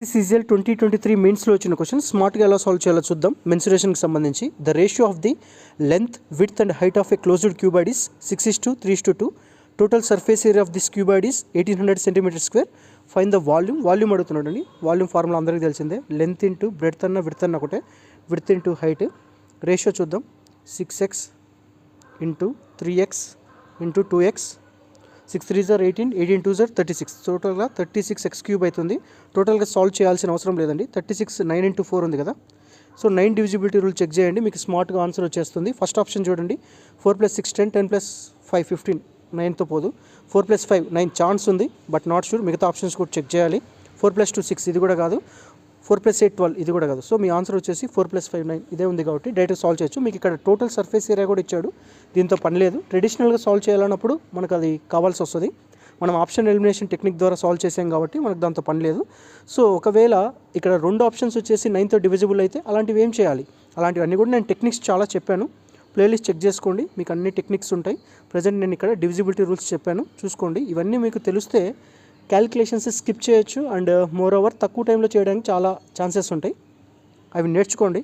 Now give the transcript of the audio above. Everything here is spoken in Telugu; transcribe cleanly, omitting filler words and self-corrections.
CGL 2023 మెయిన్స్లో వచ్చిన క్వశ్చన్ స్మార్ట్గా ఎలా సాల్వ్ చేయాలో చూద్దాం. మెన్సురేషన్కి సంబంధించి the ratio of the length width and height of A closed cuboid is 6:3:2. Total surface area of this cuboid is 1800 cm². Fine the volume అడుగుతున్నాడు అండి. వాల్యూమ్ ఫార్ములా అందరికీ తెలిసిందే, లెంత్ ఇంటూ బ్రెడ్త్ అన్న విడ్త్ అన్న ఒకటే, విడ్త్ ఇంటూ హైట్. రేషియో చూద్దాం, 6x into 3x into 2x, 6 3s are 18, 18 2s are 36. టోటల్గా 36x³ అవుతుంది. టోటల్గా సాల్వ్ చేయాల్సిన అవసరం లేదండి. 36 9 into 4 ఉంది కదా, సో 9 డివిజిబిలిటీ రూల్ చెక్ చేయండి, మీకు స్మార్ట్గా ఆన్సర్ వచ్చేస్తుంది. ఫస్ట్ ఆప్షన్ చూడండి, 4 + 6 10, 10 + 5 15, 9తో పోదు. 4 + 5 9 ఛాన్స్ ఉంది, బట్ నాట్ షూర్. మిగతా ఆప్షన్స్ కూడా చెక్ చేయాలి. 4 + 2 6, ఇది కూడా కాదు. 4 + 8 12, ఇది కూడా కాదు. సో మీ ఆన్సర్ వచ్చేసి 4 + 5 9 ఇదే ఉంది కాబట్టి డైరెక్ట్ సాల్వ్ చేయొచ్చు. మీకు ఇక్కడ టోటల్ సర్ఫేస్ ఏరియా కూడా ఇచ్చాడు, దీంతో పని లేదు. ట్రెడిషనల్గా సాల్వ్ చేయాలన్నప్పుడు మనకు అది కావాల్సి వస్తుంది. మనం ఆప్షన్ ఎలిమినేషన్ టెక్నిక్ ద్వారా సాల్వ్ చేసాం కాబట్టి మనకు దాంతో పని లేదు. సో ఒకవేళ ఇక్కడ 2 ఆప్షన్స్ వచ్చేసి 9తో డివిజిబుల్ అయితే అలాంటివి ఏం చేయాలి, అలాంటివన్నీ కూడా నేను టెక్నిక్స్ చాలా చెప్పాను. ప్లేలిస్ట్ చెక్ చేసుకోండి, మీకు అన్ని టెక్నిక్స్ ఉంటాయి. ప్రజెంట్ నేను ఇక్కడ డివిజిబిలిటీ రూల్స్ చెప్పాను, చూసుకోండి. ఇవన్నీ మీకు తెలిస్తే క్యాలిక్యులేషన్స్ స్కిప్ చేయొచ్చు, అండ్ మోర్ ఓవర్ తక్కువ టైంలో చేయడానికి చాలా ఛాన్సెస్ ఉంటాయి. అవి నేర్చుకోండి.